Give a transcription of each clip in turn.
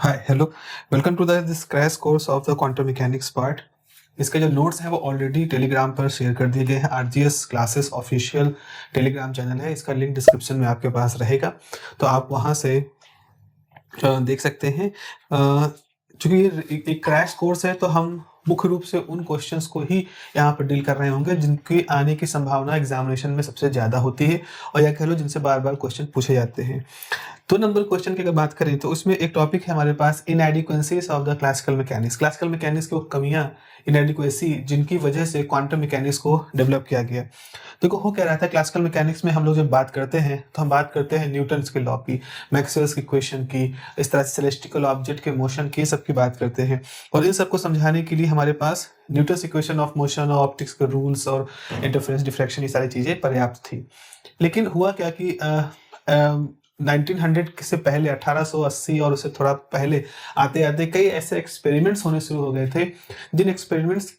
Hi hello welcome to the this crash course of the quantum mechanics part. इसके जो notes हैं वो already Telegram पर share कर दिए गए हैं। RGS classes official Telegram channel है, इसका लिंक डिस्क्रिप्शन में आपके पास रहेगा, तो आप वहाँ से देख सकते हैं। चूँकि ये एक क्रैश कोर्स है तो हम मुख्य रूप से उन क्वेश्चंस को ही यहाँ पर डील कर रहे होंगे जिनकी आने की संभावना एग्जामिनेशन में सबसे ज़्यादा होती है, और या कह लो जिनसे बार-बार क्वेश्चन पूछे जाते हैं। 2 नंबर क्वेश्चन की अगर बात करें तो उसमें एक टॉपिक है हमारे पास inadequacies of the classical mechanics. Classical mechanics की वो कमियां, इनएडिक्वेसी जिनकी वजह से क्वांटम मैकेनिक्स को डेवलप किया गया। देखो हो क्या रहा था, क्लासिकल मैकेनिक्स में हम लोग जब बात करते हैं तो हम बात करते हैं न्यूटन्स के लॉ की, मैक्सवेल्स की इक्वेशन की, इस तरह से सेलेस्टिकल ऑब्जेक्ट के मोशन की, सब की बात करते हैं। और इन सबको समझाने के लिए हमारे पास न्यूटन्स इक्वेशन ऑफ मोशन और ऑप्टिक्स के रूल्स और इंटरफेरेंस डिफ्रैक्शन ये सारी चीज़ें पर्याप्त थी। लेकिन हुआ क्या कि 1900 से पहले 1880 और उससे थोड़ा पहले आते-आते कई ऐसे एक्सपेरिमेंट्स होने शुरू हो गए थे, जिन एक्सपेरिमेंट्स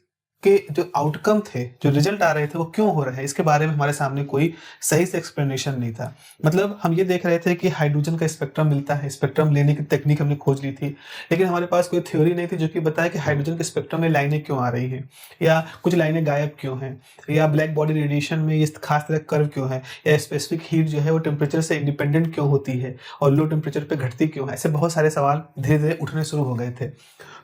के जो आउटकम थे, जो रिजल्ट आ रहे थे, वो क्यों हो रहे हैं, इसके बारे में हमारे सामने कोई सही से एक्सप्लेनेशन नहीं था। मतलब हम ये देख रहे थे कि हाइड्रोजन का स्पेक्ट्रम मिलता है, स्पेक्ट्रम लेने की तकनीक हमने खोज ली थी, लेकिन हमारे पास कोई थ्योरी नहीं थी जो कि बताए कि हाइड्रोजन के स्पेक्ट्रम में लाइनें क्यों आ रही हैं, या कुछ लाइनें गायब क्यों हैं, या ब्लैक बॉडी रेडिएशन में इस खास तरह कर्व क्यों है, या स्पेसिफिक हीट जो है वो टेम्परेचर से इंडिपेंडेंट क्यों होती है और लो टेम्परेचर पे घटती क्यों है। ऐसे बहुत सारे सवाल धीरे-धीरे उठने शुरू हो गए थे।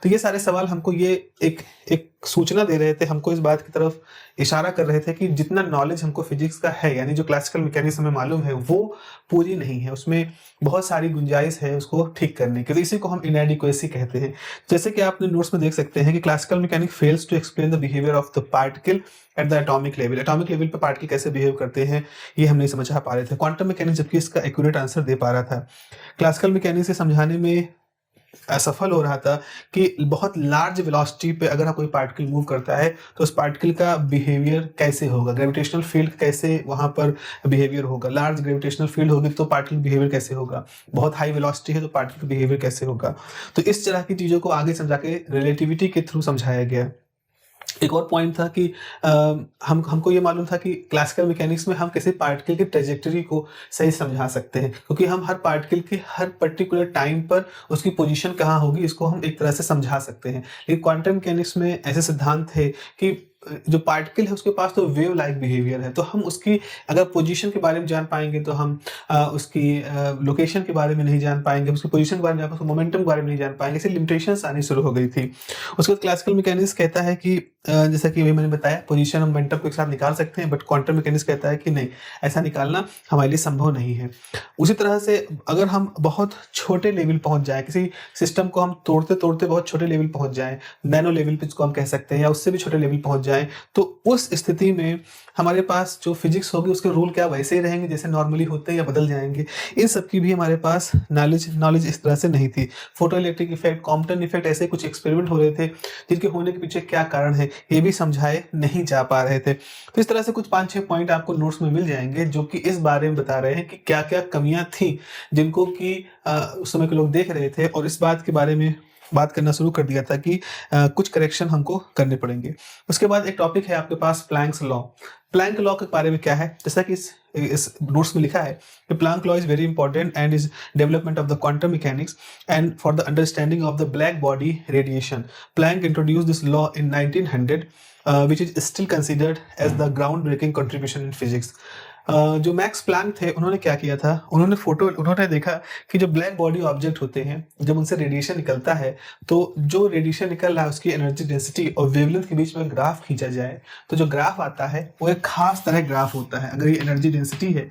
तो ये सारे सवाल हमको ये एक एक सूचना दे रहे थे, हमको इस बात की तरफ इशारा कर रहे थे कि जितना नॉलेज हमको फिजिक्स का है, यानी जो क्लासिकल मैकेनिक्स हमें मालूम है, वो पूरी नहीं है, उसमें बहुत सारी गुंजाइश है उसको ठीक करने की। तो इसी को हम इनएडिक्वेसी कहते हैं। जैसे कि आपने नोट्स में देख सकते हैं कि classical mechanic fails to explain the behaviour of the particle at the atomic level. Atomic level पे पार्टिकल कैसे बिहेव करते हैं ये हम नहीं समझ पा रहे थे। क्वांटम मैकेनिक्स जबकि इसका एक्यूरेट आंसर दे पा रहा था, क्लासिकल मैकेनिक्स से समझाने में असफल हो रहा था कि बहुत लार्ज वेलोसिटी पे अगर कोई पार्टिकल मूव करता है तो उस पार्टिकल का बिहेवियर कैसे होगा, ग्रेविटेशनल फील्ड कैसे वहाँ पर बिहेवियर होगा, लार्ज ग्रेविटेशनल फील्ड होगी तो पार्टिकल बिहेवियर कैसे होगा, बहुत हाई वेलोसिटी है तो पार्टिकल बिहेवियर कैसे होगा। तो इस तरह की चीज़ों को आगे समझा के रिलेटिविटी के थ्रू समझाया गया। एक और पॉइंट था कि हमको ये मालूम था कि क्लासिकल मैकेनिक्स में हम किसी पार्टिकल की ट्रेजेक्टरी को सही समझा सकते हैं, क्योंकि हम हर पार्टिकल के हर पर्टिकुलर टाइम पर उसकी पोजीशन कहाँ होगी इसको हम एक तरह से समझा सकते हैं। लेकिन क्वांटम मैकेनिक्स में ऐसे सिद्धांत थे कि जो पार्टिकल है उसके पास तो वेव लाइक बिहेवियर है, तो हम उसकी अगर पोजीशन के बारे में जान पाएंगे तो हम उसकी लोकेशन के बारे में नहीं जान पाएंगे, उसकी पोजीशन के बारे में जान पाएंगे, मोमेंटम के बारे में नहीं जान पाएंगे। इससे लिमिटेशंस आनी शुरू हो गई थी। उसके बाद क्लासिकल मैकेनिक्स कहता है कि जैसा कि अभी मैंने बताया पोजीशन और मोमेंटम को एक साथ निकाल सकते हैं, बट क्वांटम मैकेनिक्स कहता है कि नहीं, ऐसा निकालना हमारे लिए संभव नहीं है। उसी तरह से अगर हम बहुत छोटे लेवल पहुंच जाएं, किसी सिस्टम को हम तोड़ते तोड़ते बहुत छोटे लेवल पहुंच जाएं, नैनो लेवल पे जिसको हम कह सकते हैं, या उससे भी छोटे लेवल पहुंच जाएं, तो उस स्थिति में हमारे पास जो फिजिक्स होगी उसके रूल क्या वैसे ही रहेंगे जैसे नॉर्मली होते हैं या बदल जाएंगे। इन सब की भी हमारे पास नॉलेज इस तरह से नहीं थी। Photo electric effect, Compton effect, ऐसे कुछ एक्सपेरिमेंट हो रहे थे जिनके होने के पीछे क्या कारण है ये भी समझाए नहीं जा पा रहे थे। तो इस तरह से कुछ 5-6 पॉइंट आपको नोट्स में मिल जाएंगे जो कि इस बारे में बता रहे हैं कि क्या क्या कमियां थी जिनको कि उस समय के लोग देख रहे थे, और इस बात के बारे में बात करना शुरू कर दिया था कि कुछ करेक्शन हमको करने पड़ेंगे। उसके बाद एक टॉपिक है आपके पास प्लैंक्स लॉ। प्लैंक लॉ के बारे में क्या है, जैसा कि इस नोट्स में लिखा है कि Planck law is very important and is development of the quantum mechanics and for the understanding of the black body radiation. Planck introduce this law in 1900 which is still considered as the groundbreaking contribution in physics। जो max Planck थे उन्होंने क्या किया था, उन्होंने देखा कि जो ब्लैक बॉडी ऑब्जेक्ट होते हैं जब उनसे रेडिएशन निकलता है तो जो रेडिएशन निकल रहा है उसकी एनर्जी डेंसिटी और वेवलेंथ के बीच में ग्राफ खींचा जाए तो जो ग्राफ आता है वो एक खास तरह ग्राफ होता है। अगर ये एनर्जी डेंसिटी है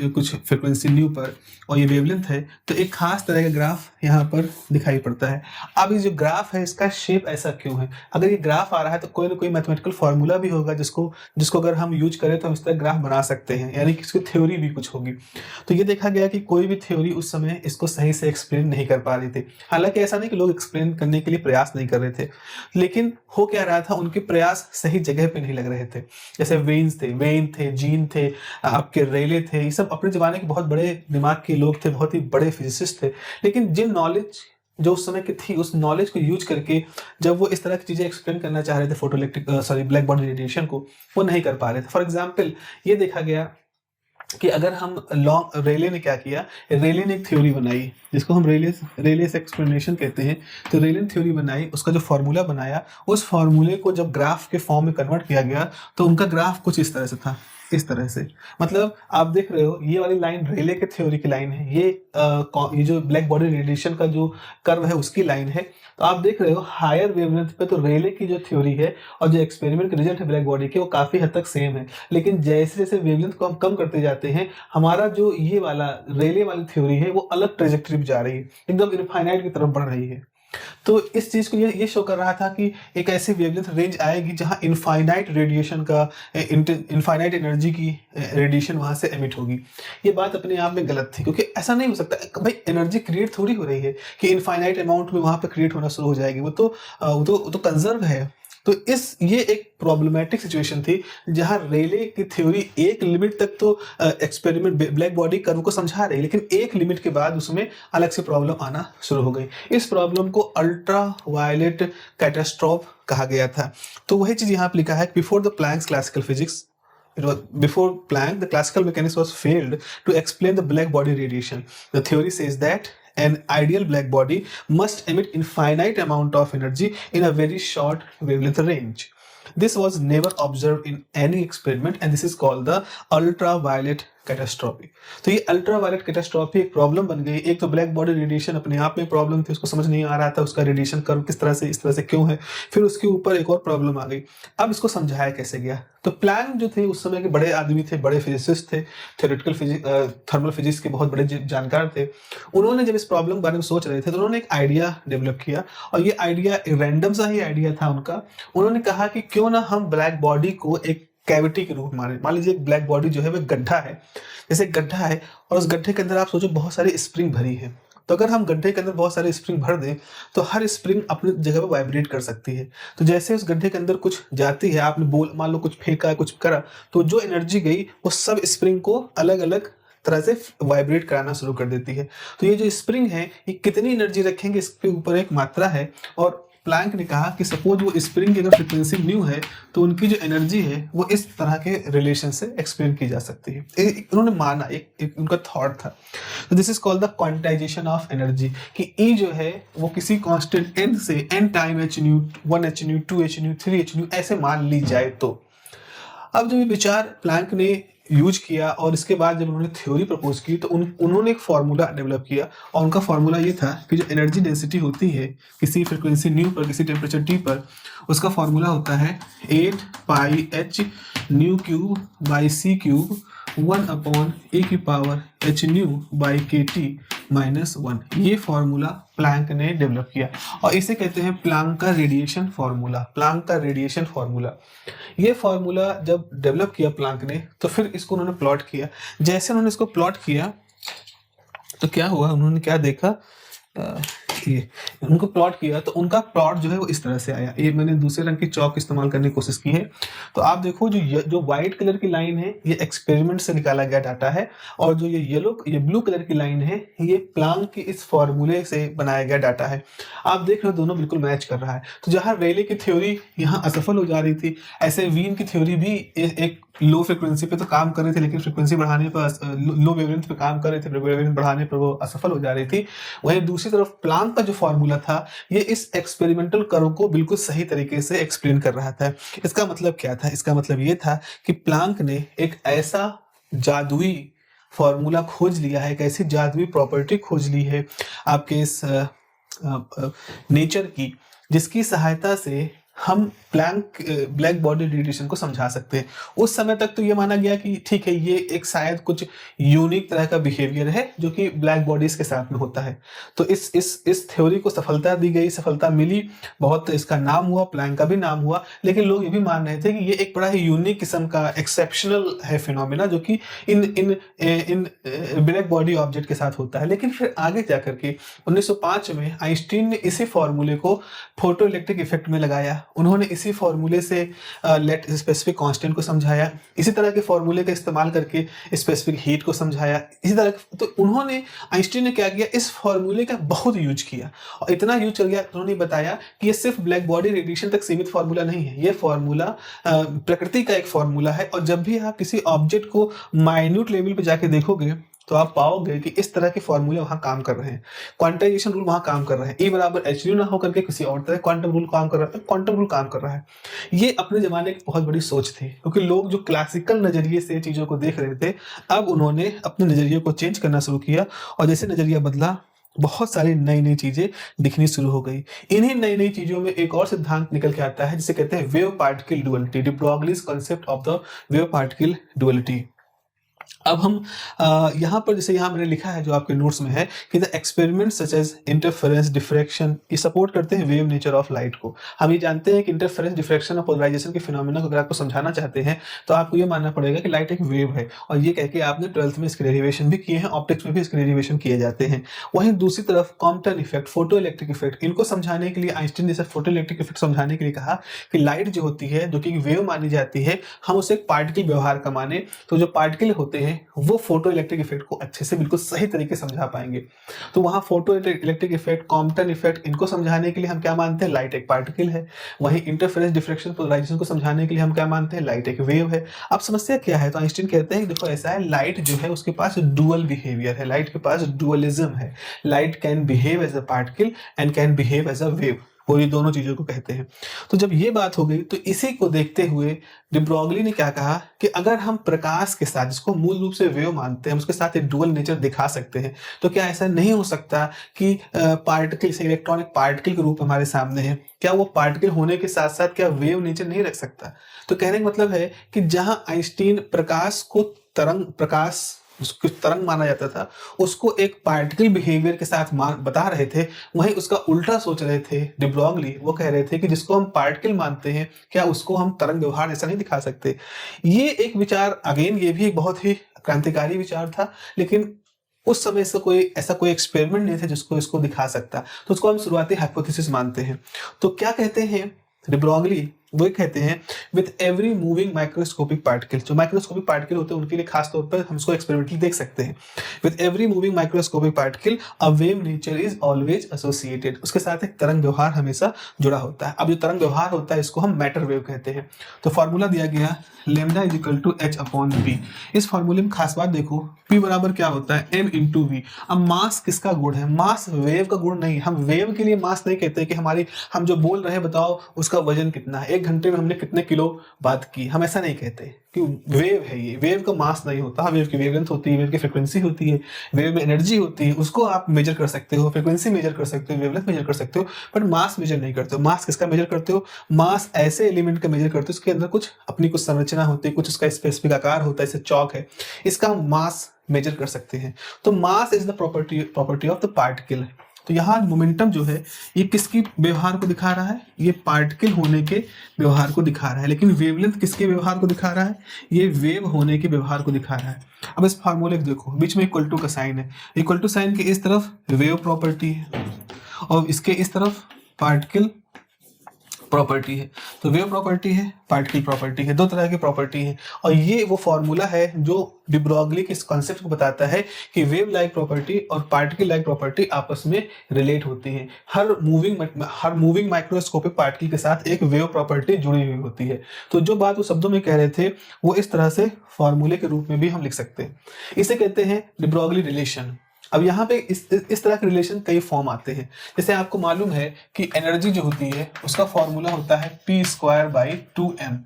कुछ फ्रिक्वेंसी न्यू पर और ये वेवलेंथ है तो एक खास तरह का ग्राफ यहाँ पर दिखाई पड़ता है। अब ये जो ग्राफ है इसका शेप ऐसा क्यों है, अगर ये ग्राफ आ रहा है तो कोई ना कोई मैथमेटिकल फॉर्मूला भी होगा जिसको अगर हम यूज करें तो हम इस तरह ग्राफ बना सकते हैं, यानी कि इसकी थ्योरी भी कुछ होगी। तो ये देखा गया कि कोई भी थ्योरी उस समय इसको सही से एक्सप्लेन नहीं कर पा रही थी। हालांकि ऐसा नहीं कि लोग एक्सप्लेन करने के लिए प्रयास नहीं कर रहे थे, लेकिन हो क्या रहा था, उनके प्रयास सही जगह पे नहीं लग रहे थे। जैसे वेन थे, जीन थे, आपके रेले थे, ये सब अपने जमाने के बहुत बड़े दिमाग के लोग थे, बहुत ही बड़े फिजिसिस्ट थे, लेकिन जिन नॉलेज जो उस समय की थी उस नॉलेज को यूज करके जब वो इस तरह की चीजें एक्सप्लेन करना चाह रहे थे photo electric black body radiation को, वो नहीं कर पा रहे थे। फॉर एग्जाम्पल ये देखा गया कि अगर हम लॉन्ग रेले ने क्या किया, रेले ने एक थ्योरी बनाई जिसको हम रेलेस एक्सप्लेनेशन कहते हैं। तो रेले ने थ्योरी बनाई, उसका जो फार्मूला बनाया, उस फार्मूले को जब ग्राफ के फॉर्म में कन्वर्ट किया गया तो उनका ग्राफ कुछ इस तरह से था, इस तरह से। मतलब आप देख रहे हो ये वाली लाइन रेले के थ्योरी की लाइन है, ये जो ब्लैक बॉडी रेडिएशन का जो कर्व है उसकी लाइन है। तो आप देख रहे हो हायर वेवलेंथ पे तो रेले की जो थ्योरी है और जो एक्सपेरिमेंट के रिजल्ट है ब्लैक बॉडी के वो काफी हद तक सेम है, लेकिन जैसे जैसे वेवलेंथ को हम कम करते जाते हैं हमारा जो ये वाला रेले वाली थ्योरी है वो अलग ट्रेजेक्टरी पे जा रही है, एकदम इनफाइनाइट की तरफ बढ़ रही है। तो इस चीज को ये शो कर रहा था कि एक ऐसी वेवलेंथ रेंज आएगी जहां इनफाइनाइट रेडिएशन का, इनफाइनाइट एनर्जी की रेडिएशन वहां से एमिट होगी। ये बात अपने आप में गलत थी, क्योंकि ऐसा नहीं हो सकता भाई, एनर्जी क्रिएट थोड़ी हो रही है कि इनफाइनाइट अमाउंट में वहां पर क्रिएट होना शुरू हो जाएगी, वो तो कंजर्व है। तो ये एक प्रॉब्लमेटिक सिचुएशन थी जहां रेले की थ्योरी एक लिमिट तक तो एक्सपेरिमेंट ब्लैक बॉडी कर्व को समझा रही, लेकिन एक लिमिट के बाद उसमें अलग से प्रॉब्लम आना शुरू हो गई। इस प्रॉब्लम को अल्ट्रा वायलेट कैटास्ट्रॉफ कहा गया था। तो वही चीज यहाँ पे लिखा है, before the Planck's classical physics, before Planck, the classical mechanics was failed to explain the black body radiation. The theory says that an ideal black body must emit infinite amount of energy in a very short wavelength range. This was never observed in any experiment and this is called the ultraviolet catastrophe. तो ये ultraviolet catastrophe एक problem बन गई। एक तो black body radiation अपने आप में प्रॉब्लम थी, उसको समझ नहीं आ रहा था उसका रेडिएशन कर्व किस तरह से इस तरह से क्यों है, फिर उसके ऊपर एक और प्रॉब्लम आ गई। अब इसको समझाया कैसे गया, तो प्लैंक जो थे उस समय के बड़े आदमी थे, बड़े फिजिसिस्ट थे, थ्योरेटिकल फिजिक्स थर्मल फिजिक्स के बहुत बड़े जानकार थे। उन्होंने जब इस प्रॉब्लम के बारे में सोच रहे थे तो उन्होंने एक आइडिया डेवलप किया, और ये आइडिया रैंडम सा ही आइडिया था उनका। उन्होंने कहा कि क्यों ना हम ब्लैक बॉडी को एक कैविटी के रूप में, मान लीजिए एक ब्लैक बॉडी जो है वो गड्ढा है, जैसे एक गड्ढा है और उस गड्ढे के अंदर आप सोचो बहुत सारी स्प्रिंग भरी है। तो अगर हम गड्ढे के अंदर बहुत सारे स्प्रिंग भर दें तो हर स्प्रिंग अपनी जगह पर वाइब्रेट कर सकती है। तो जैसे उस गड्ढे के अंदर कुछ जाती है, आपने मान लो कुछ फेंका, कुछ करा, तो जो एनर्जी गई वो सब स्प्रिंग को अलग अलग तरह से वाइब्रेट कराना शुरू कर देती है। तो ये जो स्प्रिंग है ये कितनी एनर्जी रखेंगे इसके ऊपर एक मात्रा है। और प्लैंक ने कहा कि सपोज वो स्प्रिंग की अगर फ्रिक्वेंसी न्यू है तो उनकी जो एनर्जी है वो इस तरह के रिलेशन से एक्सप्लेन की जा सकती है। उन्होंने माना, एक उनका थॉट था। तो this is called the quantization of energy, कि ई जो है वो किसी कांस्टेंट एन से n time h nu, 1 h nu, 2 h nu, 3 h nu ऐसे मान ली जाए। तो अब जब ये विचार प्लैंक ने यूज किया और इसके बाद जब उन्होंने थ्योरी प्रपोज की तो उन्होंने एक फार्मूला डेवलप किया, और उनका फार्मूला ये था कि जो एनर्जी डेंसिटी होती है किसी फ्रिक्वेंसी न्यू पर, किसी टेम्परेचर टी पर, उसका फार्मूला होता है 8 pi h nu cube by c cube 1 upon e की power h nu by k T minus 1। ये फार्मूला प्लैंक ने डेवलप किया और इसे कहते हैं प्लैंक का रेडिएशन फार्मूला। प्लैंक का रेडिएशन फार्मूला, ये फार्मूला जब डेवलप किया प्लैंक ने तो फिर इसको उन्होंने प्लॉट किया। जैसे उन्होंने इसको प्लॉट किया तो क्या हुआ, उन्होंने क्या देखा, ये उनको प्लॉट किया तो उनका प्लॉट जो है वो इस तरह से आया। ये मैंने दूसरे रंग की चौक इस्तेमाल करने की कोशिश की है। तो आप देखो जो व्हाइट कलर की लाइन है ये एक्सपेरिमेंट से निकाला गया डाटा है, और जो ये ब्लू कलर की लाइन है ये प्लैंक के इस फॉर्मूले से बनाया गया डाटा है। आप देख रहे हो दोनों बिल्कुल मैच कर रहा है। तो जहां रेले की थ्योरी यहाँ असफल हो जा रही थी, ऐसे वीन की थ्योरी भी एक लो फ्रिक्वेंसी पे तो काम कर रहे थे, लेकिन फ्रिक्वेंसी बढ़ाने पर, लो वेवलेंथ पे काम कर रहे थे, वेवलेंथ बढ़ाने पर वो असफल हो जा रही थी। वहीं दूसरी तरफ प्लैंक का जो फॉर्मूला था ये इस एक्सपेरिमेंटल कर्व को बिल्कुल सही तरीके से एक्सप्लेन कर रहा था। इसका मतलब क्या था, इसका मतलब ये था कि प्लैंक ने एक ऐसा जादुई फॉर्मूला खोज लिया है, एक ऐसी जादुई प्रॉपर्टी खोज ली है आपके इस नेचर की, जिसकी सहायता से हम प्लैंक ब्लैक बॉडी रेडिएशन को समझा सकते हैं। उस समय तक तो ये माना गया कि ठीक है ये एक शायद कुछ यूनिक तरह का बिहेवियर है जो कि ब्लैक बॉडीज के साथ में होता है। तो इस थ्योरी को सफलता दी गई, सफलता मिली, बहुत इसका नाम हुआ, प्लैंक का भी नाम हुआ, लेकिन लोग ये भी मान रहे थे कि ये एक बड़ा ही यूनिक किस्म का एक्सेप्शनल है फिनोमिना जो कि इन ब्लैक बॉडी ऑब्जेक्ट के साथ होता है। लेकिन फिर आगे जाकर के 1905 में आइंस्टीन ने इसी फॉर्मूले को फोटो इलेक्ट्रिक इफेक्ट में लगाया उन्होंने इसी फॉर्मूले से लेट स्पेसिफिक कांस्टेंट को समझाया, इसी तरह के फॉर्मूले का इस्तेमाल करके स्पेसिफिक हीट को समझाया, इसी तरह। तो उन्होंने, आइंस्टीन ने क्या किया, इस फॉर्मूले का बहुत यूज किया और इतना यूज कर गया, उन्होंने बताया कि ये सिर्फ ब्लैक बॉडी रेडिएशन तक सीमित फॉर्मूला नहीं है, ये फॉर्मूला प्रकृति का एक फॉर्मूला है। और जब भी आप किसी ऑब्जेक्ट को माइन्यूट लेवल पे जाके देखोगे तो आप पाओगे कि इस तरह के फॉर्मूले वहां काम कर रहे हैं, क्वांटाइजेशन रूल वहां काम कर रहे हैं। E बराबर एच न्यू ना होकर के किसी और तरह क्वांटम रूल काम कर रहा है, क्वांटम रूल काम कर रहा है। ये अपने जमाने की बहुत बड़ी सोच थी, क्योंकि लोग जो क्लासिकल नजरिए से चीजों को देख रहे थे, अब उन्होंने अपने नजरिए को चेंज करना शुरू किया और जैसे नजरिया बदला, बहुत सारी नई नई चीजें दिखनी शुरू हो गई। इन्हीं नई नई चीजों में एक और सिद्धांत निकल के आता है जिसे कहते हैं wave particle duality, D Broglie's concept of the wave particle duality. अब हम यहाँ पर, जैसे यहाँ मैंने लिखा है जो आपके नोट्स में है कि the experiment such as interference, diffraction, ये सपोर्ट करते हैं वेव नेचर ऑफ लाइट को। हम ये जानते हैं कि इंटरफेरेंस, डिफ्रैक्शन और पोलराइजेशन के फिनोमेना को अगर आपको समझाना चाहते हैं तो आपको ये मानना पड़ेगा कि लाइट एक वेव है, और ये कह के आपने 12th में इसके डेरिवेशन भी किए हैं, ऑप्टिक्स में भी इसके डेरिवेशन किए जाते हैं। वहीं दूसरी तरफ Compton effect, photo electric effect, इनको समझाने के लिए आइंस्टीन ने फोटो इलेक्ट्रिक इफेक्ट समझाने के लिए कहा कि लाइट जो होती है, जो कि वेव मानी जाती है, हम उसे एक पार्टिकल व्यवहार का माने, तो जो पार्टिकल होते हैं वो फोटो इलेक्ट्रिक इफेक्ट को अच्छे से बिल्कुल सही तरीके से समझा पाएंगे। तो वहां photo electric effect, Compton effect, इनको समझाने के लिए हम क्या मानते हैं, लाइट एक पार्टिकल है। वहीं इंटरफेरेंस, डिफ्रैक्शन, पोलराइजेशन को समझाने के लिए हम क्या मानते हैं, लाइट एक वेव है। अब समस्या क्या है, तो आइंस्टीन कहते हैं देखो ऐसा है, लाइट जो है उसके पास डुअल बिहेवियर है, लाइट के पास डुअलिज्म है। Light can behave as a particle and can behave as a wave, वो ये दोनों चीजों को कहते हैं। तो जब ये बात हो गई तो इसी को देखते हुए डी ब्रोगली ने क्या कहा कि अगर हम प्रकाश के साथ, जिसको मूल रूप से वेव मानते हैं, उसके साथ एक डुअल नेचर दिखा सकते हैं, तो क्या ऐसा नहीं हो सकता कि पार्टिकल से इलेक्ट्रॉनिक पार्टिकल के रूप हमारे सामने है, क्या वो पार्टिकल होने के साथ साथ क्या वेव नेचर नहीं रख सकता? तो कहने का मतलब है कि जहां आइंस्टीन प्रकाश को प्रकाश उसको तरंग माना जाता था, उसको एक पार्टिकल बिहेवियर के साथ बता रहे थे, वहीं उसका उल्टा सोच रहे थे डी ब्रोगली। वो कह रहे थे कि जिसको हम पार्टिकल मानते हैं, क्या उसको हम तरंग व्यवहार ऐसा नहीं दिखा सकते? ये एक विचार, अगेन ये भी एक बहुत ही क्रांतिकारी विचार था, लेकिन उस समय से ऐसा कोई एक्सपेरिमेंट नहीं था जिसको इसको दिखा सकता, तो उसको हम शुरुआती हाइपोथेसिस मानते हैं। तो क्या कहते हैं डी ब्रोगली, वो कहते हैं with every moving microscopic particle, जो माइक्रोस्कोपिक पार्टिकल होते हैं उनके लिए खास तौर पर हम इसको एक्सपेरिमेंटली देख सकते हैं। With every moving microscopic particle a wave nature is always associated, उसके साथ एक तरंग व्यवहार हमेशा जुड़ा होता है। अब जो तरंग व्यवहार होता है इसको हम मैटर वेव कहते हैं। तो फॉर्मूला दिया गया lambda is equal to h upon v. इस फॉर्मूले में खास बात देखो, पी बराबर क्या होता है, एम इंटू वी। अब मास किसका गुण है, मास वेव का गुण नहीं। हम वेव के लिए मास नहीं कहते कि हम जो बोल रहे हैं बताओ उसका वजन कितना है, एक घंटे में हमने कितने किलो बात की, हम ऐसा नहीं कहते कि वेव है ये, वेव का मास नहीं होता। वेव की वेवलेंथ होती है, वेव की फ्रीक्वेंसी होती है, वेव में एनर्जी होती है, उसको आप मेजर कर सकते हो, फ्रीक्वेंसी मेजर कर सकते हो, वेवलेंथ मेजर कर सकते हो, बट मास मेजर नहीं करते हो। मास किसका मेजर करते हो, मास ऐसे एलिमेंट का मेजर करते हो उसके अंदर कुछ अपनी कुछ संरचना होती है, कुछ उसका स्पेसिफिक आकार होता है, जैसे चौक है, इसका हम मास मेजर कर सकते हैं। तो mass is the property of the particle. तो यहाँ मोमेंटम जो है ये किसकी व्यवहार को दिखा रहा है, ये पार्टिकल होने के व्यवहार को दिखा रहा है, लेकिन वेवलेंथ किसके व्यवहार को दिखा रहा है, ये वेव होने के व्यवहार को दिखा रहा है। अब इस फार्मूले को देखो, बीच में इक्वल टू का साइन है, इक्वल टू साइन के इस तरफ वेव प्रॉपर्टी है और इसके इस तरफ पार्टिकल प्रॉपर्टी है। तो वेव प्रॉपर्टी है, पार्टिकल प्रॉपर्टी है, दो तरह की प्रॉपर्टी है। और ये वो फॉर्मूला है जो डी ब्रोगली के इस कॉन्सेप्ट को बताता है कि वेव लाइक प्रॉपर्टी और पार्टिकल लाइक प्रॉपर्टी आपस में रिलेट होती हैं। हर मूविंग माइक्रोस्कोपिक पार्टिकल के साथ एक वेव प्रॉपर्टी जुड़ी हुई होती है। तो जो बात वो शब्दों में कह रहे थे वो इस तरह से फॉर्मूले के रूप में भी हम लिख सकते हैं। इसे कहते हैं डी ब्रोगली रिलेशन। अब यहाँ पे इस तरह के रिलेशन कई फॉर्म आते हैं। जैसे आपको मालूम है कि एनर्जी जो होती है उसका फॉर्मूला होता है p²/2m।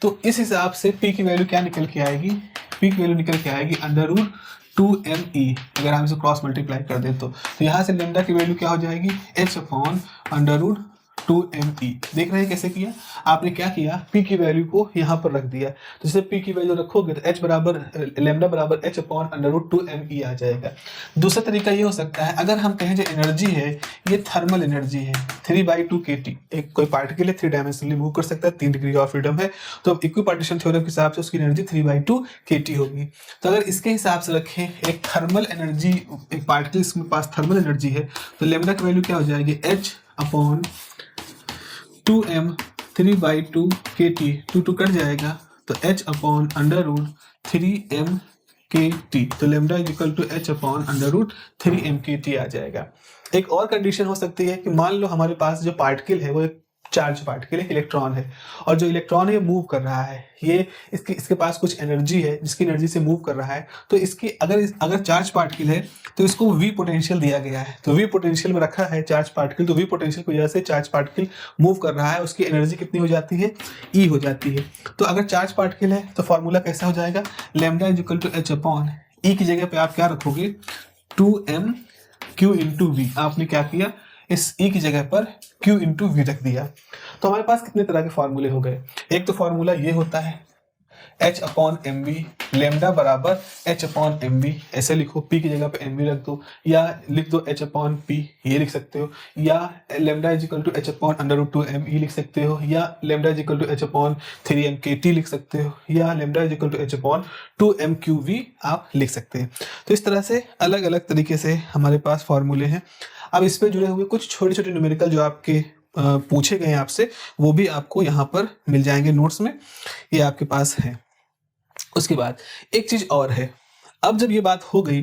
तो इस हिसाब से p की वैल्यू क्या निकल के आएगी, p की वैल्यू निकल के आएगी √2me। अगर हम इसे क्रॉस मल्टीप्लाई कर दें तो यहाँ से लेमडा की वैल्यू क्या हो जाएगी, h/√2me। देख रहे हैं कैसे किया आपने, क्या किया, p की वैल्यू को यहाँ पर रख दिया। तो जैसे p की वैल्यू रखोगे तो लेमडा बराबर h/√2me आ जाएगा। दूसरा तरीका ये हो सकता है, अगर हम कहें जो एनर्जी है ये थर्मल एनर्जी है 3/2 kT। एक कोई पार्टिकल है 3 डायमेंशनली मूव कर सकता है, 3 डिग्री ऑफ फ्रीडम है, तो इक्विपार्टीशन थ्योरम के हिसाब से उसकी एनर्जी 3/2 kT होगी। तो अगर इसके हिसाब से रखें एक थर्मल एनर्जी, एक पार्टिकल इसके पास थर्मल एनर्जी है, तो लेमडा की वैल्यू क्या हो जाएगी, h/2m 3/2 kT, 2 कट जाएगा तो h/√3m kT, तो lambda is equal to h/√3m kT आ जाएगा। एक और कंडीशन हो सकती है कि मान लो हमारे पास जो पार्टिकल है वो एक चार्ज पार्टिकल है, इलेक्ट्रॉन है, और जो इलेक्ट्रॉन है ये मूव कर रहा है, ये इसके पास कुछ एनर्जी है जिसकी एनर्जी से मूव कर रहा है। तो इसकी अगर चार्ज पार्टिकल है तो इसको v पोटेंशियल दिया गया है, तो v पोटेंशियल में रखा है चार्ज पार्टिकल, तो v पोटेंशियल की वजह से चार्ज पार्टिकल मूव कर रहा है, उसकी एनर्जी कितनी हो जाती है, E हो जाती है। तो अगर चार्ज पार्टिकल है तो फॉर्मूला कैसा हो जाएगा, lambda is equal to h/E की जगह पे आप क्या रखोगे, 2m q × v। आपने क्या किया, इस E की जगह पर Q × V रख दिया। तो हमारे पास कितने तरह के फॉर्मूले हो गए। एक तो फॉर्मूला ये होता है h/mv, लैम्डा बराबर h/mv, ऐसे लिखो, P की जगह पे mv रख दो, या लिख दो h/p, ये लिख सकते हो, या lambda is equal to h/√2m ये लिख सकते हो, या lambda is equal to h/3m kT लिख सकते हो, या lambda is equal to h/2m qv आप लिख सकते हैं। तो इस तरह से अलग अलग तरीके से हमारे पास फॉर्मूले हैं। अब इस पे जुड़े हुए कुछ छोटे छोटे न्यूमेरिकल जो आपके पूछे गए हैं आपसे, वो भी आपको यहाँ पर मिल जाएंगे नोट्स में, ये आपके पास है। उसके बाद एक चीज और है, अब जब ये बात हो गई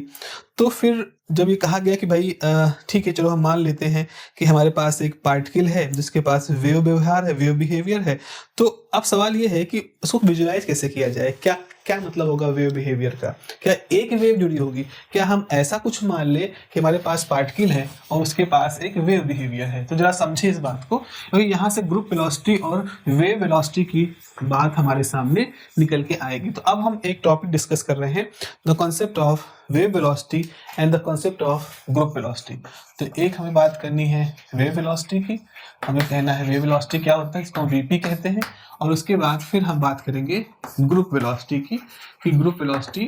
तो फिर जब ये कहा गया कि भाई ठीक है चलो हम मान लेते हैं कि हमारे पास एक पार्टिकल है जिसके पास वेव व्यवहार है, वेव बिहेवियर है, तो अब सवाल ये है कि उसको विजुलाइज कैसे किया जाए, क्या क्या मतलब होगा वेव बिहेवियर का, क्या एक वेव जुड़ी होगी, क्या हम ऐसा कुछ मान ले कि हमारे पास पार्टिकल है और उसके पास एक वेव बिहेवियर है। तो जरा समझिए इस बात को, क्योंकि यहाँ से ग्रुप वेलोसिटी और वेव वेलोसिटी की बात हमारे सामने निकल के आएगी। तो अब हम एक टॉपिक डिस्कस कर रहे हैं, the concept of wave velocity and the concept of group velocity. तो एक हमें बात करनी है वेव वेलोसिटी की, हमें कहना है वेव वेलोसिटी क्या होता है, इसको वीपी कहते हैं, और उसके बाद फिर हम बात करेंगे ग्रुप वेलोसिटी की कि ग्रुप वेलोसिटी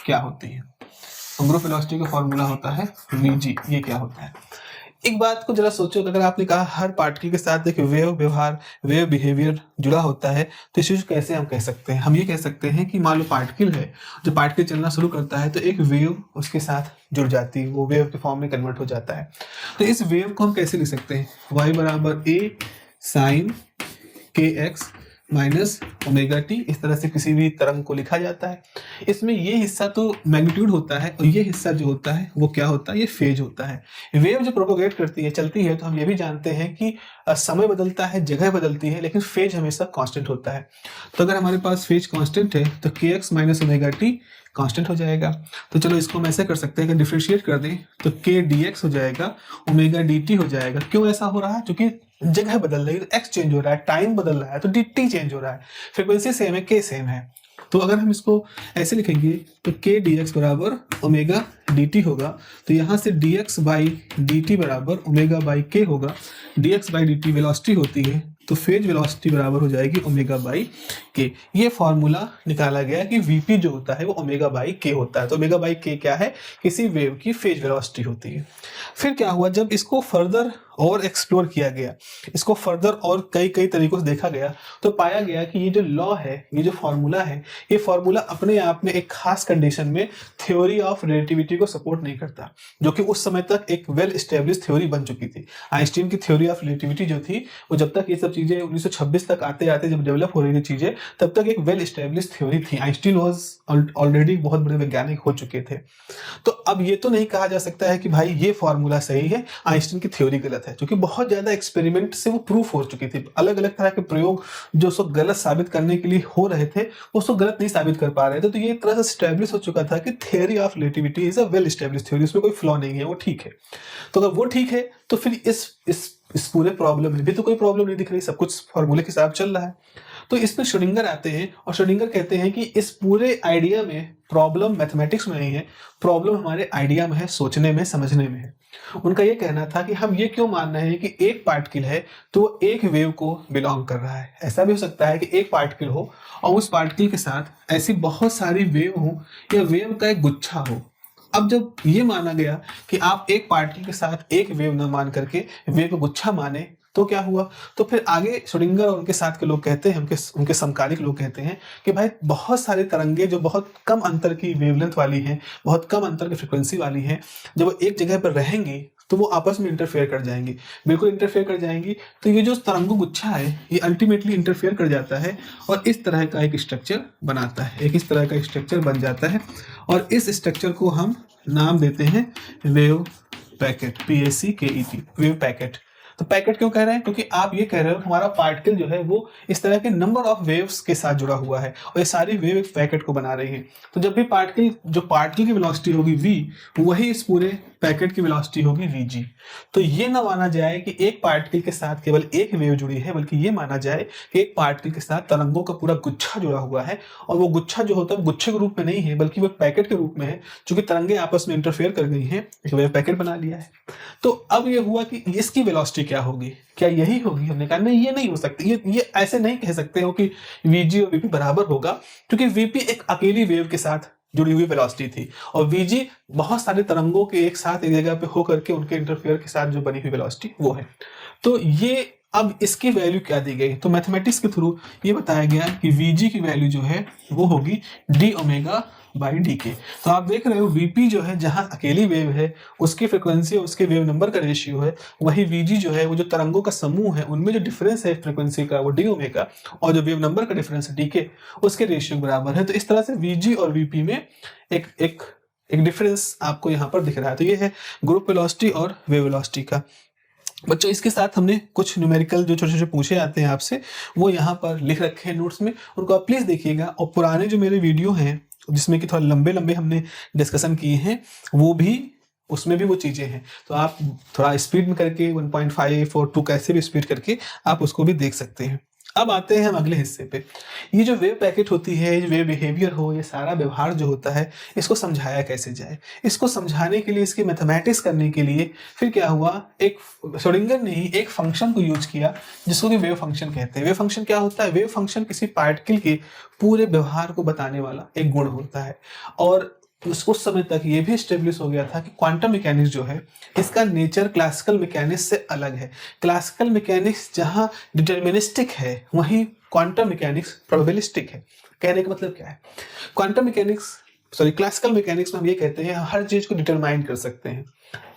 क्या होती है। तो ग्रुप वेलोसिटी का फॉर्मूला होता है वीजी, ये क्या होता है। एक बात को जरा सोचो, अगर आपने कहा हर पार्टिकल के साथ एक वेव व्यवहार, वेव बिहेवियर जुड़ा होता है, तो इस चीज को कैसे हम कह सकते हैं, हम ये कह सकते हैं कि मान लो पार्टिकल है, जो पार्टिकल चलना शुरू करता है तो एक वेव उसके साथ जुड़ जाती है, वो वेव के फॉर्म में कन्वर्ट हो जाता है। तो इस वेव को हम कैसे लिख सकते हैं, y बराबर a sin kx minus omega T, इस तरह से किसी भी तरंग को लिखा जाता है। इसमें ये हिस्सा तो मैग्नीट्यूड होता है और ये हिस्सा जो होता है वो क्या होता है, ये फेज होता है। वेव जो प्रोपोगेट करती है, चलती है, तो हम ये भी जानते हैं कि समय बदलता है, जगह बदलती है, लेकिन फेज हमेशा कांस्टेंट होता है। तो अगर हमारे पास फेज कांस्टेंट है तो के x minus omega T constant हो जाएगा। तो चलो इसको हम ऐसे कर सकते हैं कि डिफरेंशिएट कर दें तो के डी एक्स हो जाएगा, ओमेगा डी टी हो जाएगा। क्यों ऐसा हो रहा है, क्योंकि जगह बदल रही है तो एक्स चेंज हो रहा है, टाइम बदल रहा है तो डी टी चेंज हो रहा है, फ्रीक्वेंसी सेम है, के सेम है। तो अगर हम इसको ऐसे लिखेंगे तो के डी एक्स बराबर ओमेगा डी टी होगा, तो यहाँ से D x by D T बराबर ओमेगा बाई के होगा। D x by D T velocity होती है, तो फेज वेलोसिटी बराबर हो जाएगी ओमेगा बाई के। ये फॉर्मूला निकाला गया कि वीपी जो होता है वो ओमेगा बाई के होता है। तो ओमेगा बाई के क्या है, किसी वेव की फेज वेलोसिटी होती है। फिर क्या हुआ, जब इसको फर्दर और एक्सप्लोर किया गया, इसको फर्दर और कई कई तरीकों से देखा गया, तो पाया गया कि ये जो लॉ है, ये जो फॉर्मूला है, ये फॉर्मूला अपने आप में एक खास कंडीशन में थ्योरी ऑफ रिलेटिविटी को सपोर्ट नहीं करता, जो कि उस समय तक एक वेल एस्टेब्लिश थ्योरी बन चुकी थी। आइंस्टीन की थ्योरी ऑफ रिलेटिविटी जो थी, वो जब तक ये सब चीजें 1926 तक आते आते जब डेवलप हो रही थी चीजें, तब तक एक वेल एस्टेब्लिश थ्योरी थी। आइंस्टीन वाज ऑलरेडी बहुत बड़े वैज्ञानिक हो चुके थे। तो अब ये तो नहीं कहा जा सकता है कि भाई ये फॉर्मूला सही है, आइंस्टीन की थ्योरी गलत है, क्योंकि बहुत ज्यादा एक्सपेरिमेंट से वो प्रूफ हो चुकी थी। अलग अलग तरह के प्रयोग जो उसको गलत साबित करने के लिए हो रहे थे, वो उसको गलत नहीं साबित कर पा रहे थे। तो ये एक तरह से स्टैब्लिश हो चुका था कि theory of relativity is a well establish theory, उसमें कोई फ्लॉ नहीं है, वो ठीक है। तो अगर वो ठीक है तो फिर इस पूरे प्रॉब्लम में भी तो कोई प्रॉब्लम नहीं दिख रही, सब कुछ फॉर्मूले के साथ चल रहा है। तो इसमें श्रोडिंगर आते हैं और श्रोडिंगर कहते हैं कि इस पूरे आइडिया में प्रॉब्लम मैथमेटिक्स में नहीं है, प्रॉब्लम हमारे आइडिया में है, सोचने में, समझने में है। उनका ये कहना था कि हम ये क्यों मान रहे हैं कि एक पार्टिकल है तो वो एक वेव को बिलोंग कर रहा है। ऐसा भी हो सकता है कि एक पार्टिकल हो और उस पार्टिकल के साथ ऐसी बहुत सारी वेव हो या वेव का एक गुच्छा हो। अब जब ये माना गया कि आप एक पार्टिकल के साथ एक वेव न मान करके वेव का गुच्छा माने, तो क्या हुआ, तो फिर आगे श्रोडिंगर और उनके साथ के लोग कहते हैं, उनके समकालिक लोग कहते हैं कि भाई बहुत सारे तरंगे जो बहुत कम अंतर की वेवलेंथ वाली हैं, बहुत कम अंतर की फ्रिक्वेंसी वाली हैं, जब वो एक जगह पर रहेंगी तो वो आपस में इंटरफेयर कर जाएंगी, बिल्कुल इंटरफेयर कर जाएंगी। तो ये जो तरंगों गुच्छा है ये अल्टीमेटली इंटरफेयर कर जाता है और इस तरह का एक स्ट्रक्चर बनाता है, एक इस तरह का स्ट्रक्चर बन जाता है और इस स्ट्रक्चर को हम नाम देते हैं wave packet, PACKET, wave packet. तो पैकेट क्यों कह रहे हैं? क्योंकि आप ये कह रहे हो हमारा पार्टिकल जो है वो इस तरह के नंबर ऑफ वेव्स के साथ जुड़ा हुआ है और ये सारी वेव एक पैकेट को बना रही है। तो जब भी पार्टिकल की वेलोसिटी होगी v, वही इस पूरे पैकेट की वेलोसिटी होगी vg। तो ये ना माना जाए कि एक पार्टिकल के साथ केवल एक वेव जुड़ी है, बल्कि ये माना जाए कि एक पार्टिकल के साथ तरंगों का पूरा गुच्छा जुड़ा हुआ है और वो गुच्छा जो होता है गुच्छे के रूप में नहीं है बल्कि वो पैकेट के रूप में है। चूंकि तरंगे आपस में इंटरफेयर कर गई हैं, एक वेव पैकेट बना लिया है। तो अब ये हुआ कि इसकी वेलोसिटी क्या होगी, क्या यही होगी? हमने कहा नहीं, ये नहीं हो सकती, ये ऐसे नहीं कह सकते हो कि vg और vp बराबर होगा, क्योंकि vp एक अकेली वेव के साथ जुड़ी हुई वेलोसिटी थी और vg बहुत सारे तरंगों के एक साथ एक जगह पे होकर के उनके इंटरफेयर के साथ जो बनी हुई वेलोसिटी वो है। तो ये अब इसकी वैल्यू क्या दी गई? तो मैथमेटिक्स के थ्रू ये बताया गया कि vg की वैल्यू जो है वो होगी d ओमेगा बाई डी के। तो आप देख रहे हो vp जो है जहां अकेली वेव है उसकी फ्रिक्वेंसी और उसके वेव नंबर का रेशियो है, वही vg जो है वो जो तरंगों का समूह है उनमें जो डिफरेंस है फ्रिक्वेंसी का वो d ओमेगा और जो वेव नंबर का डिफरेंस है डी उसके रेशियो बराबर है। तो इस तरह से vg और vp में एक एक एक डिफरेंस आपको यहाँ पर दिख रहा है। तो ये है ग्रुप वेलोसिटी और वेव वेलोसिटी का। बच्चों इसके साथ हमने कुछ न्यूमेरिकल जो छोटे छोटे पूछे आते हैं आपसे वो यहाँ पर लिख रखे हैं नोट्स में, उनको आप प्लीज देखिएगा। और पुराने जो मेरे वीडियो हैं जिसमें कि थोड़ा लंबे लंबे हमने डिस्कशन किए हैं वो भी, उसमें भी वो चीजें हैं। तो आप थोड़ा स्पीड में करके 1.5 और 2 कैसे भी स्पीड करके आप उसको भी देख सकते हैं। अब आते हैं हम अगले हिस्से पे। ये जो वेव पैकेट होती है, ये वेव बिहेवियर हो, ये सारा व्यवहार जो होता है इसको समझाया कैसे जाए? इसको समझाने के लिए, इसकी मैथमेटिक्स करने के लिए फिर क्या हुआ, एक श्रोडिंगर ने ही एक फंक्शन को यूज किया जिसको कि वेव फंक्शन कहते हैं। वेव फंक्शन क्या होता है? वेव फंक्शन किसी पार्टिकल के पूरे व्यवहार को बताने वाला एक गुण होता है। और उस समय तक ये भी स्टेब्लिश हो गया था कि क्वांटम मैकेनिक्स जो है इसका नेचर क्लासिकल मैकेनिक्स से अलग है। क्लासिकल मैकेनिक्स जहां डिटर्मिनिस्टिक है वहीं क्वांटम मैकेनिक्स प्रोबेबिलिस्टिक है। कहने का मतलब क्या है? क्लासिकल मैकेनिक्स में हम ये कहते हैं हर चीज को डिटरमाइन कर सकते हैं।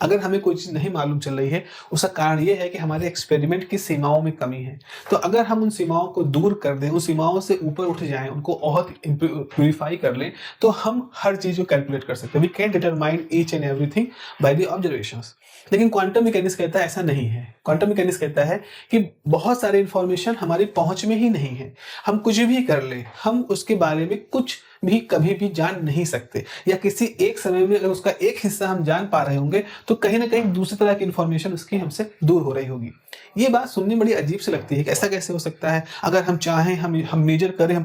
अगर हमें कोई चीज नहीं मालूम चल रही है उसका कारण ये है कि हमारे एक्सपेरिमेंट की सीमाओं में कमी है। तो अगर हम उन सीमाओं को दूर कर दें, उन सीमाओं से ऊपर उठ जाएं, उनको और प्यूरिफाई कर लें, तो हम हर चीज को कैलकुलेट कर सकते हैं। We can determine each and everything by the observations. लेकिन क्वांटम मैकेनिक्स कहता है ऐसा नहीं है। क्वांटम मैकेनिक्स कहता है कि बहुत सारे इंफॉर्मेशन हमारी पहुंच में ही नहीं है, हम कुछ भी कर ले, हम उसके बारे में कुछ भी कभी भी जान नहीं सकते, या किसी एक समय में अगर उसका एक हिस्सा हम जान पा रहे होंगे तो कहीं ना कहीं दूसरी तरह की इंफॉर्मेशन उसकी हमसे दूर हो रही होगी। ये बात सुनने बड़ी अजीब सी लगती है कि ऐसा कैसे हो सकता है? अगर हम चाहें, हम मेजर करें, हम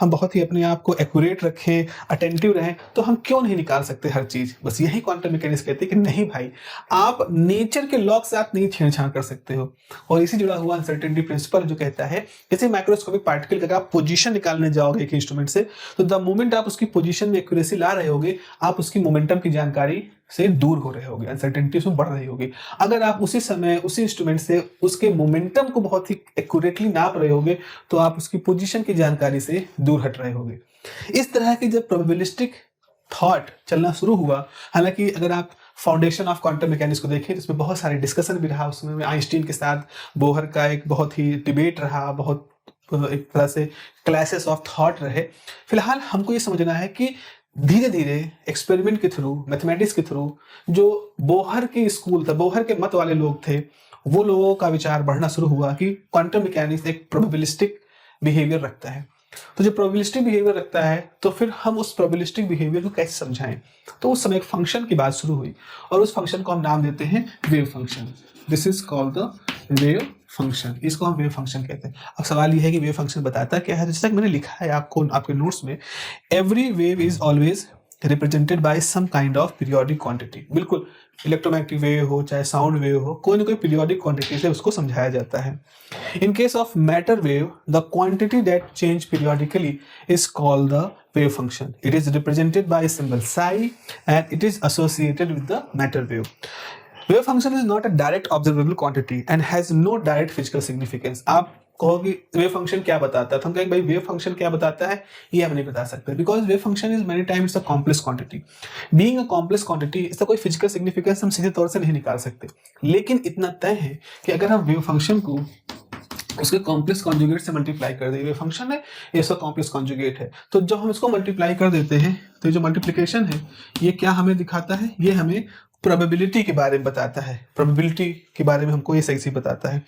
बहुत ही अपने आप को एक्यूरेट रखें, अटेंटिव रहें, तो हम क्यों नहीं निकाल सकते हर चीज? बस यही क्वांटम मैकेनिक्स कहते हैं कि नहीं भाई, आप नेचर के लॉ के साथ नहीं छेड़छाड़ कर सकते हो। और इसी जुड़ा हुआ अनसर्टेनिटी प्रिंसिपल जो कहता है किसी माइक्रोस्कोपिक पार्टिकल का आप पोजीशन निकालने जाओगे एक इंस्ट्रूमेंट से, तो द मोमेंट आप उसकी पोजीशन में एक्यूरेसी ला रहे होगे, आप उसकी मोमेंटम की जानकारी से दूर हो रहे होगे, अनसर्टेनिटी उसमें बढ़ रही होगी। अगर आप उसी समय उसी इंस्ट्रूमेंट से उसके मोमेंटम को बहुत ही एक्यूरेटली नाप रहे होगे तो आप उसकी पोजीशन की जानकारी से दूर हट रहे होगे। इस तरह की जब प्रोबेबिलिस्टिक थॉट चलना शुरू हुआ, हालांकि अगर आप फाउंडेशन ऑफ क्वांटम मैकेनिक्स को देखें तो इसमें बहुत सारे डिस्कशन भी रहा, उसमें आइंस्टीन के साथ बोहर का एक बहुत ही डिबेट रहा, बहुत एक तरह से क्लासेस ऑफ थॉट रहे। फिलहाल हमको ये समझना है कि धीरे धीरे एक्सपेरिमेंट के थ्रू, मैथमेटिक्स के थ्रू, जो बोहर के स्कूल था, बोहर के मत वाले लोग थे, वो लोगों का विचार बढ़ना शुरू हुआ कि क्वांटम मैकेनिक्स एक प्रोबेबिलिस्टिक बिहेवियर रखता है। तो जो प्रोबेबिलिस्टिक बिहेवियर रखता है तो फिर हम उस प्रोबेबिलिस्टिक बिहेवियर को कैसे समझाएं? तो उस समय एक फंक्शन की बात शुरू हुई और उस फंक्शन को हम नाम देते हैं wave function. This is called the wave function. इसको हम वेव फंक्शन कहते हैं। अब सवाल यह है कि वेव फंक्शन बताता क्या है? जैसे तक मैंने लिखा है आपको आपके नोट्स में, every wave is always represented by some kind of periodic quantity. बिल्कुल, इलेक्ट्रोमैग्नेटिक वेव हो चाहे साउंड वेव हो, कोई ना कोई पीरियोडिक क्वांटिटी से उसको समझाया जाता है। In case of matter wave, the quantity that change periodically is called the wave function. It is represented by symbol psi and it is associated with the matter wave. Wave function is not a direct observable quantity and has no direct physical significance. आप कहोगे wave function क्या बताता है, तो हम कहेंगे भाई wave function क्या बताता है ये हम नहीं बता सकते, because wave function is many times a complex quantity. Being a complex quantity इसका कोई फिजिकल सिग्निफिकेंस हम सीधे तौर से नहीं निकाल सकते, लेकिन इतना तय है कि अगर हम वेव फंक्शन को उसके कॉम्प्लेक्स कॉन्जुगेट से मल्टीप्लाई कर देंगे, फंक्शन है ये इसका कॉम्प्लेक्स कॉन्जुगेट है, तो जब हम इसको मल्टीप्लाई कर देते हैं तो ये जो मल्टीप्लिकेशन है ये क्या हमें दिखाता है, ये हमें प्रोबेबिलिटी के बारे में बताता है, प्रोबेबिलिटी के बारे में हमको ये सही से बताता है।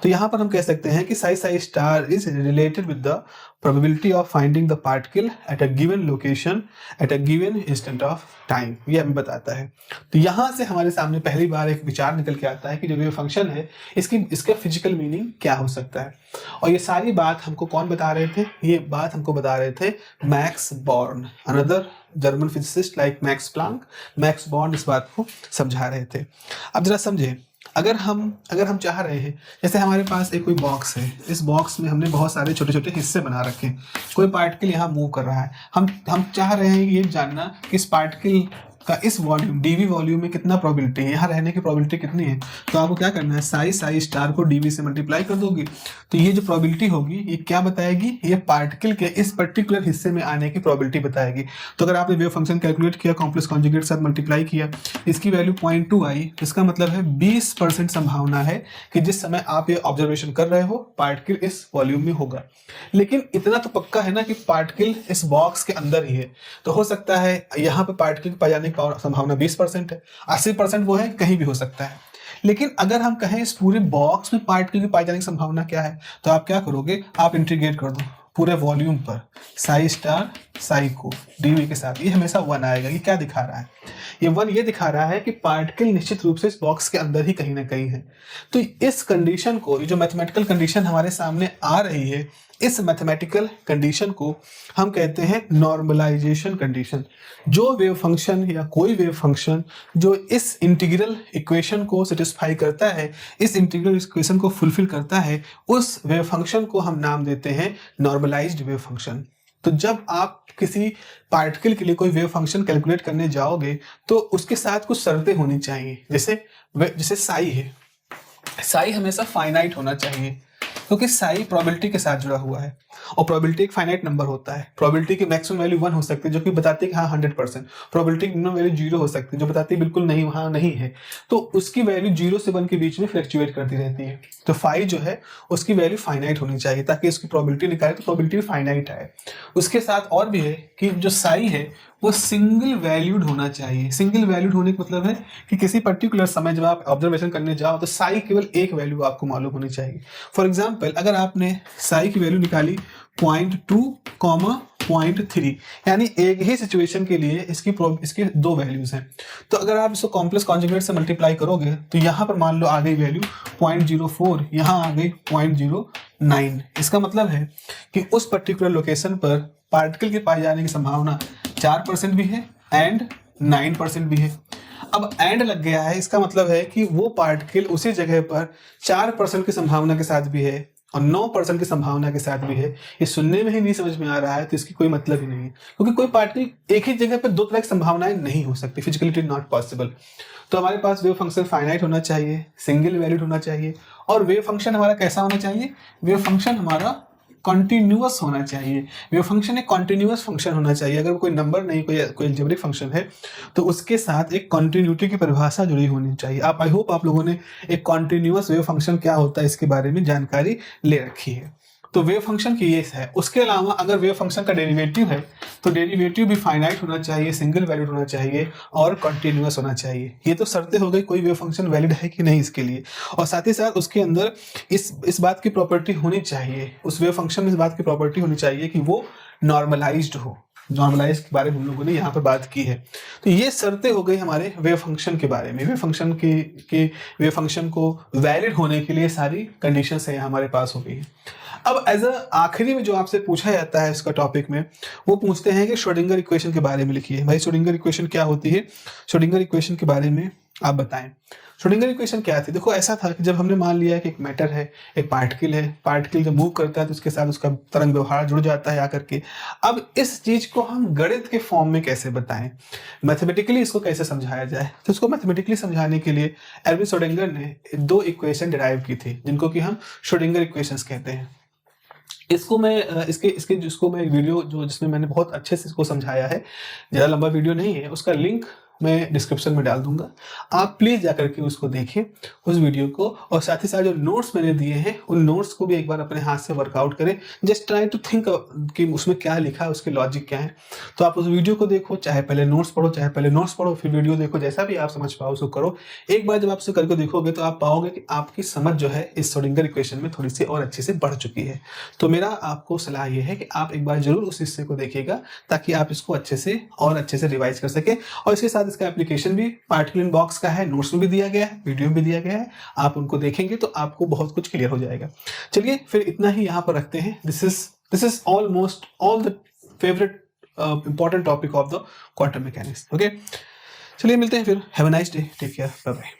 तो यहाँ पर हम कह सकते हैं कि Sai Sai star is related with the probability of finding the particle at a given location at a given instant of time, ये हमें बताता है। तो यहाँ से हमारे सामने पहली बार एक विचार निकल के आता है कि जो वेव फंक्शन है इसका फिजिकल मीनिंग क्या हो सकता है। और ये सारी बात हमको कौन बता रहे थे, ये बात हमको बता रहे थे max born, another German physicist like max Planck. Max born इस बात को समझा रहे थे। अब जरा समझे, अगर हम चाह रहे हैं, जैसे हमारे पास एक कोई बॉक्स है, इस बॉक्स में हमने बहुत सारे छोटे छोटे हिस्से बना रखे हैं, कोई पार्टिकल यहाँ मूव कर रहा है, हम चाह रहे हैं ये जानना कि इस पार्टिकल का इस वॉल्यूम डीवी वॉल्यूम में कितना प्रोबेबिलिटी है, यहाँ रहने की प्रोबेबिलिटी कितनी है। तो आपको क्या करना है, साई साई स्टार को डीवी से मल्टीप्लाई कर दोगे, तो ये जो प्रोबेबिलिटी होगी ये क्या बताएगी, ये पार्टिकल के इस पर्टिकुलर हिस्से में आने की प्रोबेबिलिटी बताएगी। तो अगर आपने वेव फंक्शन कैलकुलेट किया, कॉम्प्लेक्स कॉन्जुगेट साथ मल्टीप्लाई किया, इसकी वैल्यू 0.2 आई, तो इसका मतलब है 20% संभावना है कि जिस समय आप ये ऑब्जर्वेशन कर रहे हो पार्टिकल इस वॉल्यूम में होगा। लेकिन इतना तो पक्का है ना कि पार्टिकल इस बॉक्स के अंदर ही है, तो हो सकता है यहाँ पे पार्टिकल पाए जाने की संभावना 20% है, 80% वो है कहीं भी हो सकता है। लेकिन अगर हम कहें इस पूरे बॉक्स में पार्टिकल की पाए जाने की संभावना क्या है, तो आप क्या करोगे, आप इंटीग्रेट कर दो पूरे वॉल्यूम पर साई स्टार साई को डीवी के साथ, ये हमेशा 1 आएगा। ये क्या दिखा रहा है, ये 1 ये दिखा रहा है कि पार्टिकल निश्चित रूप से इस बॉक्स के अंदर ही कहीं ना कहीं है। तो इस कंडीशन को, ये जो मैथमेटिकल कंडीशन हमारे सामने आ रही है, इस मैथमेटिकल कंडीशन को हम कहते हैं नॉर्मलाइजेशन कंडीशन। जो वेव फंक्शन या कोई वेव फंक्शन जो इस इंटीग्रल इक्वेशन को सेटिस्फाई करता है, इस इंटीग्रल इक्वेशन को फुलफिल करता है, उस वेव फंक्शन को हम नाम देते हैं नॉर्मलाइज्ड वेव फंक्शन। तो जब आप किसी पार्टिकल के लिए कोई वेव फंक्शन कैलकुलेट करने जाओगे तो उसके साथ कुछ शर्तें होनी चाहिए। जैसे साई है, साई हमेशा फाइनाइट होना चाहिए, क्योंकि साई प्रोबेबिलिटी के साथ जुड़ा हुआ है और प्रोबेबिलिटी एक फाइनाइट नंबर होता है। प्रोबेबिलिटी की मैक्सिमम वैल्यू 1 हो सकती है जो कि बताती है कि हाँ 100%, प्रोबेबिलिटी की मिनिमम वैल्यू 0 हो सकती है जो बताती है बिल्कुल नहीं, वहाँ नहीं है। तो उसकी वैल्यू 0 से 1 के बीच में फ्लक्चुएट करती रहती है। तो फाई जो है उसकी वैल्यू फाइनाइट होनी चाहिए ताकि उसकी प्रोबेबिलिटी निकाले तो प्रोबेबिलिटी फाइनाइट आए। उसके साथ और भी है कि जो साई है वो सिंगल वैल्यूड होना चाहिए। सिंगल वैल्यूड होने का मतलब है कि किसी पर्टिकुलर समय जब आप ऑब्जर्वेशन करने जाओ तो साई केवल एक वैल्यू आपको मालूम होनी चाहिए। फॉर एग्जांपल, अगर आपने साई की वैल्यू निकाली 0.2, 0.3, यानी एक ही सिचुएशन के लिए इसकी 2 वैल्यूज हैं, तो अगर आप इसको कॉम्प्लेक्स कॉन्जुगेट से मल्टीप्लाई करोगे तो यहाँ पर मान लो आ गई वैल्यू 0.04, यहाँ आ गई 0.09। इसका मतलब है कि उस पर्टिकुलर लोकेशन पर पार्टिकल के पाए जाने की संभावना 4% भी है एंड 9% भी है। अब एंड लग गया है, इसका मतलब है कि वो पार्टिकल उसी जगह पर 4% की संभावना के साथ भी है और 9% की संभावना के साथ भी है। ये सुनने में ही नहीं समझ में आ रहा है तो इसकी कोई मतलब ही नहीं है, क्योंकि कोई पार्टिकल एक ही जगह पर 2 तरह की संभावनाएं नहीं हो सकती, फिजिकली नॉट पॉसिबल। तो हमारे पास वेव फंक्शन फाइनाइट होना चाहिए, सिंगल वैल्यूड होना चाहिए, और वेव फंक्शन हमारा कैसा होना चाहिए, वेव फंक्शन हमारा कॉन्टिन्यूअस होना चाहिए। वेव फंक्शन एक कॉन्टिन्यूअस फंक्शन होना चाहिए। अगर कोई नंबर नहीं, कोई अलजेब्रिक फंक्शन है तो उसके साथ एक कॉन्टिन्यूटी की परिभाषा जुड़ी होनी चाहिए। आई होप आप लोगों ने एक कॉन्टिन्यूअस वेव फंक्शन क्या होता है इसके बारे में जानकारी ले रखी है। तो वेव फंक्शन की ये है। उसके अलावा अगर वेव फंक्शन का डेरिवेटिव है तो डेरिवेटिव भी फाइनाइट होना चाहिए, सिंगल वैल्यूड होना चाहिए और कॉन्टिन्यूअस होना चाहिए। ये तो शर्तें हो गई कोई वेव फंक्शन वैलिड है कि नहीं इसके लिए, और साथ ही साथ उसके अंदर इस बात की प्रॉपर्टी होनी चाहिए, उस वेव फंक्शन में इस बात की प्रॉपर्टी होनी चाहिए कि वो नॉर्मलाइज्ड हो। नॉर्मलाइज के बारे में हम लोगों ने यहाँ पर बात की है। तो ये शर्तें हो गई हमारे वेव फंक्शन के बारे में। वेव फंक्शन को वैलिड होने के लिए सारी कंडीशंस है हमारे पास हो गई है। अब एज अ आखिरी में जो आपसे पूछा जाता है इसका टॉपिक में, वो पूछते हैं कि श्रोडिंगर इक्वेशन के बारे में लिखिए। भाई श्रोडिंगर इक्वेशन क्या होती है, श्रोडिंगर इक्वेशन के बारे में आप बताएं। श्रोडिंगर इक्वेशन क्या थी? देखो ऐसा था कि जब हमने मान लिया कि एक मैटर है, एक पार्टिकल है, पार्टिकल जब मूव करता है तो उसके साथ उसका तरंग व्यवहार जुड़ जाता है आकर के। अब इस चीज को हम गणित के फॉर्म में कैसे बताएं, मैथमेटिकली इसको कैसे समझाया जाए? तो इसको मैथमेटिकली समझाने के लिए एल्विन श्रोडिंगर ने 2 इक्वेशन डिराइव की थी जिनको कि हम श्रोडिंगर इक्वेशंस कहते हैं। इसको मैं इसके इसके जिसको मैं वीडियो जो जिसमें मैंने बहुत अच्छे से इसको समझाया है, ज़्यादा लंबा वीडियो नहीं है, उसका लिंक मैं डिस्क्रिप्शन में डाल दूँगा। आप प्लीज़ जाकर के उसको देखें, उस वीडियो को, और साथ ही साथ जो नोट्स मैंने दिए हैं, उन नोट्स को भी एक बार अपने हाथ से वर्कआउट करें। जस्ट ट्राई टू थिंक कि उसमें क्या लिखा है, उसके लॉजिक क्या है। तो आप उस वीडियो को देखो, चाहे पहले नोट्स पढ़ो, चाहे पहले नोट्स पढ़ो, फिर वीडियो देखो, जैसा भी आप समझ पाओ उसको करो। एक बार जब आप उसे करके देखोगे तो आप पाओगे कि आपकी समझ जो है इस श्रोडिंगर इक्वेशन में थोड़ी-सी और अच्छे से बढ़ चुकी है। तो मेरा आपको सलाह ये है कि आप एक बार ज़रूर उस हिस्से को देखिएगा, ताकि आप इसको अच्छे से और अच्छे से रिवाइज़ कर सकें। और इसके साथ इसका एप्लीकेशन भी पार्टिकल इन बॉक्स का है, नोट्स में भी दिया गया है, वीडियो में भी दिया गया है। आप उनको देखेंगे तो आपको बहुत कुछ क्लियर हो जाएगा। चलिए फिर इतना ही यहाँ पर रखते हैं। This is almost all the favourite important topic of the quantum mechanics. Okay, चलिए मिलते हैं फिर। Have a nice day, take care, bye bye.